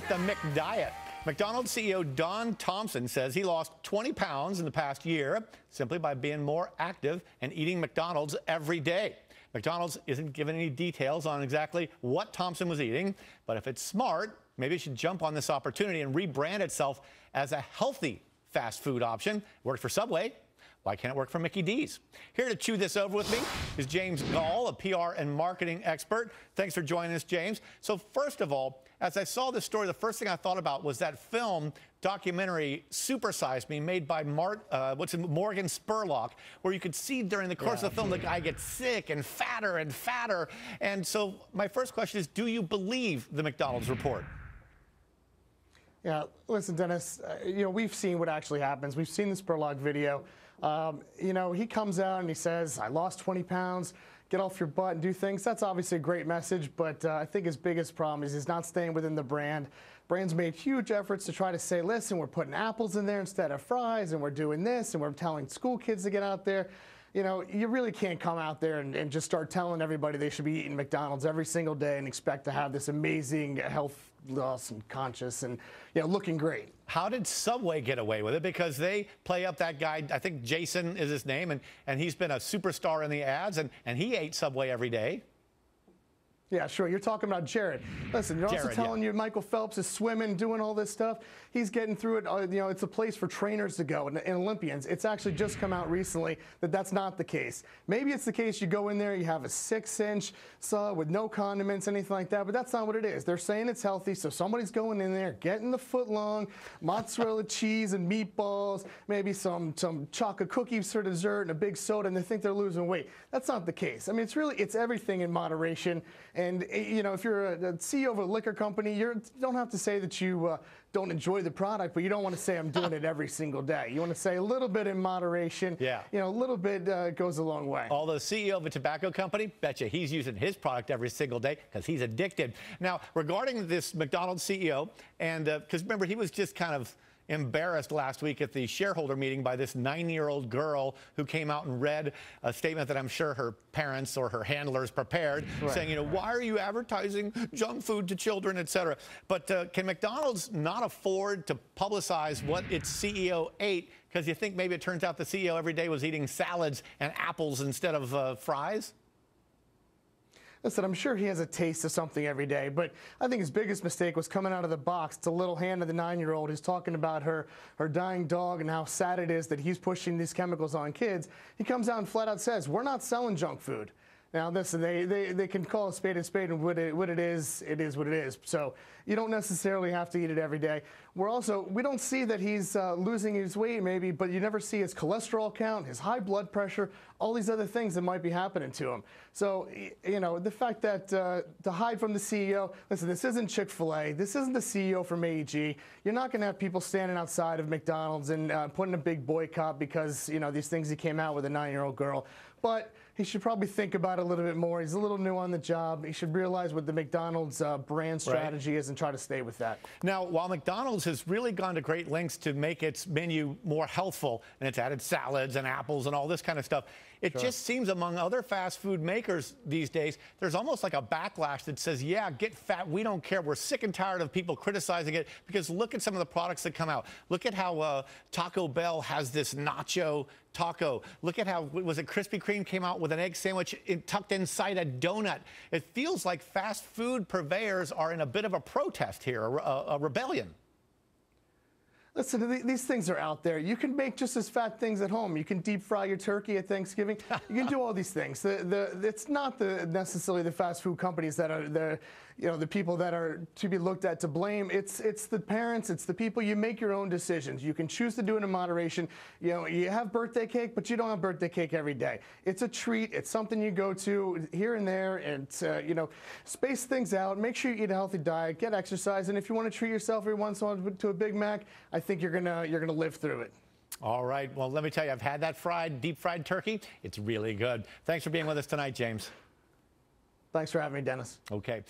the McDiet. McDonald's CEO Don Thompson says he lost 20 pounds in the past year simply by being more active and eating McDonald's every day. McDonald's isn't giving any details on exactly what Thompson was eating, but if it's smart, maybe it should jump on this opportunity and rebrand itself as a healthy fast food option. Worked for Subway. Why can't it work for Mickey D's? Here to chew this over with me is James Goll, a PR and marketing expert. Thanks for joining us, James. So first of all, as I saw this story, the first thing I thought about was that film documentary, Super Size Me, made by Morgan Spurlock, where you could see during the course of the film the guy gets sick and fatter and fatter. And so my first question is, do you believe the McDonald's report? Yeah, listen, Dennis, we've seen what actually happens. We've seen the Spurlock video. He comes out and he says, I lost 20 pounds, get off your butt and do things. That's obviously a great message, but I think his biggest problem is he's not staying within the brand. Brand's made huge efforts to try to say, listen, we're putting apples in there instead of fries, and we're doing this, and we're telling school kids to get out there. You really can't come out there and just start telling everybody they should be eating McDonald's every single day and expect to have this amazing health loss and conscious and, looking great. How did Subway get away with it? Because they play up that guy, I think Jason is his name, and he's been a superstar in the ads, and he ate Subway every day. Yeah, sure. You're talking about Jared. Listen, you're also telling you Michael Phelps is swimming, doing all this stuff. He's getting through it. It's a place for trainers to go and Olympians. It's actually just come out recently that that's not the case. Maybe it's the case you go in there, you have a 6-inch sub with no condiments, anything like that, but that's not what it is. They're saying it's healthy, so somebody's going in there, getting the foot-long mozzarella cheese and meatballs, maybe some chocolate cookies for dessert and a big soda, and they think they're losing weight. That's not the case. I mean, it's everything in moderation. And, if you're a CEO of a liquor company, you don't have to say that you don't enjoy the product, but you don't want to say I'm doing it every single day. You want to say a little bit in moderation. Yeah. A little bit goes a long way. Although CEO of a tobacco company, betcha he's using his product every single day because he's addicted. Now, regarding this McDonald's CEO, and because remember, he was just kind of embarrassed last week at the shareholder meeting by this 9-year-old girl who came out and read a statement that I'm sure her parents or her handlers prepared, saying, why are you advertising junk food to children, et cetera. But can McDonald's not afford to publicize what its CEO ate because you think maybe it turns out the CEO every day was eating salads and apples instead of fries? Listen, I'm sure he has a taste of something every day, but I think his biggest mistake was coming out of the box. It's a little hand of the 9-year-old who's talking about her dying dog and how sad it is that he's pushing these chemicals on kids. He comes out and flat out says, we're not selling junk food. Now, listen, they can call a spade, and what it is what it is. So you don't necessarily have to eat it every day. We don't see that he's losing his weight maybe, but you never see his cholesterol count, his high blood pressure, all these other things that might be happening to him. So, the fact that to hide from the CEO, listen, this isn't Chick-fil-A. This isn't the CEO from AEG. You're not going to have people standing outside of McDonald's and putting a big boycott because, these things he came out with a 9-year-old girl. But he should probably think about it a little bit more. He's a little new on the job. He should realize what the McDonald's brand strategy is and try to stay with that. Now, while McDonald's has really gone to great lengths to make its menu more healthful, and it's added salads and apples and all this kind of stuff, it just seems among other fast food makers these days, there's almost like a backlash that says, yeah, get fat, we don't care. We're sick and tired of people criticizing it because look at some of the products that come out. Look at how Taco Bell has this nacho taco. Look at how, was it Krispy Kreme came out with an egg sandwich tucked inside a donut. It feels like fast food purveyors are in a bit of a protest here, a rebellion. Listen, these things are out there. You can make just as fat things at home. You can deep fry your turkey at Thanksgiving. You can do all these things. It's not necessarily the fast food companies that are the people that are to be looked at to blame. It's the parents. It's the people. You make your own decisions. You can choose to do it in moderation. You have birthday cake, but you don't have birthday cake every day. It's a treat. It's something you go to here and there, and space things out. Make sure you eat a healthy diet, get exercise, and if you want to treat yourself every once in a while to a Big Mac, I think you're gonna live through it. All right. Well, let me tell you, I've had that deep fried turkey. It's really good. Thanks for being with us tonight, James. Thanks for having me, Dennis. Okay.